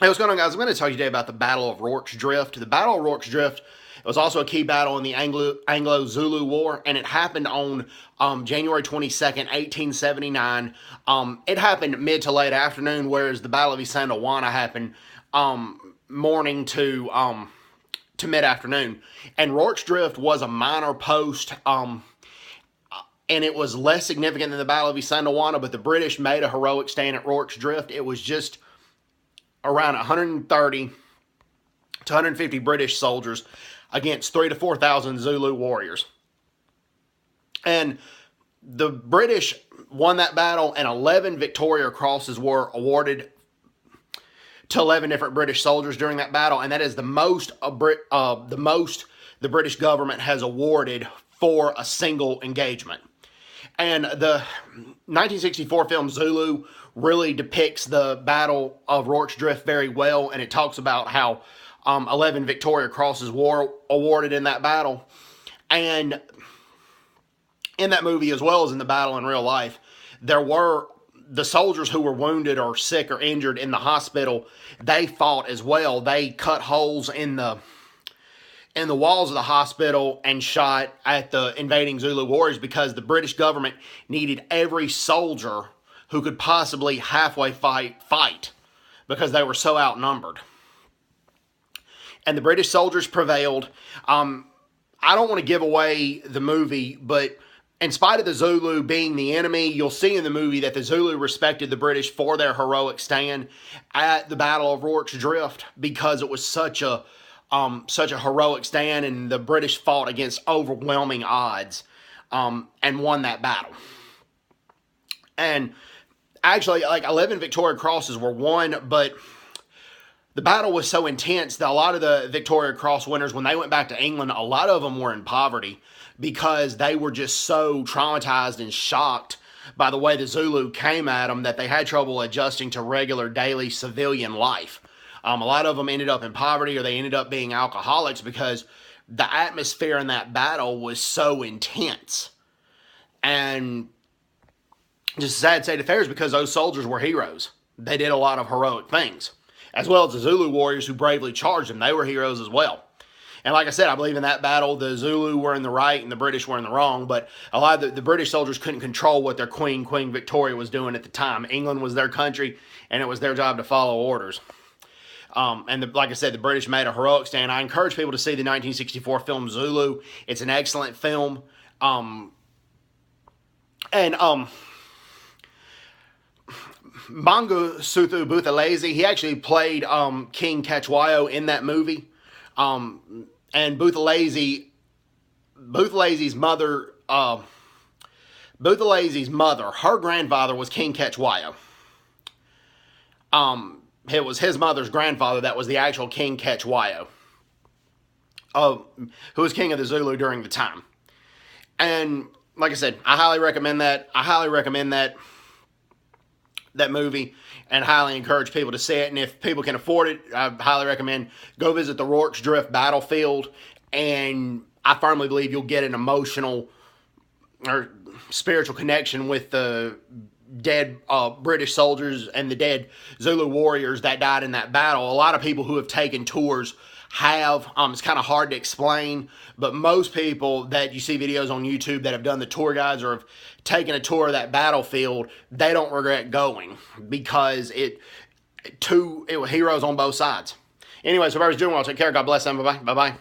Hey, what's going on, guys? I'm going to tell you today about the Battle of Rorke's Drift. The Battle of Rorke's Drift was also a key battle in the Anglo-Zulu War, and it happened on January 22nd, 1879. It happened mid to late afternoon, whereas the Battle of Isandlwana happened morning to mid-afternoon. And Rorke's Drift was a minor post, and it was less significant than the Battle of Isandlwana, but the British made a heroic stand at Rorke's Drift. It was just around 130 to 150 British soldiers against 3,000 to 4,000 Zulu warriors. And the British won that battle, and 11 Victoria Crosses were awarded to 11 different British soldiers during that battle, and that is the most the British government has awarded for a single engagement. And the 1964 film Zulu really depicts the Battle of Rorke's Drift very well, and it talks about how 11 Victoria Crosses were awarded in that battle. And in that movie, as well as in the battle in real life, there were the soldiers who were wounded or sick or injured in the hospital. They fought as well. They cut holes in the walls of the hospital and shot at the invading Zulu warriors because the British government needed every soldier who could possibly halfway fight because they were so outnumbered. And the British soldiers prevailed. I don't want to give away the movie, but in spite of the Zulu being the enemy, you'll see in the movie that the Zulu respected the British for their heroic stand at the Battle of Rorke's Drift because it was such a heroic stand, and the British fought against overwhelming odds and won that battle. And actually, like 11 Victoria Crosses were won, but the battle was so intense that a lot of the Victoria Cross winners, when they went back to England, a lot of them were in poverty because they were just so traumatized and shocked by the way the Zulu came at them that they had trouble adjusting to regular daily civilian life. A lot of them ended up in poverty, or they ended up being alcoholics because the atmosphere in that battle was so intense. And just a sad state of affairs because those soldiers were heroes. They did a lot of heroic things. As well as the Zulu warriors who bravely charged them. They were heroes as well. And like I said, I believe in that battle, the Zulu were in the right and the British were in the wrong, but a lot of the British soldiers couldn't control what their Queen Victoria was doing at the time. England was their country, and it was their job to follow orders. Like I said, the British made a heroic stand. I encourage people to see the 1964 film Zulu. It's an excellent film. Mangosuthu Buthelezi, he actually played King Cetshwayo in that movie. And Buthelesi's mother, her grandfather was King Cetshwayo. It was his mother's grandfather that was the actual King Cetshwayo, who was king of the Zulu during the time. And like I said, I highly recommend that. I highly recommend that movie and highly encourage people to see it. And if people can afford it, I highly recommend go visit the Rorke's Drift battlefield. And I firmly believe you'll get an emotional or spiritual connection with the dead British soldiers and the dead Zulu warriors that died in that battle. A lot of people who have taken tours have. It's kind of hard to explain, but most people that you see videos on YouTube that have done the tour guides or have taken a tour of that battlefield, they don't regret going because it was heroes on both sides. Anyway, so if I was doing well, take care. God bless them. Bye-bye. Bye-bye.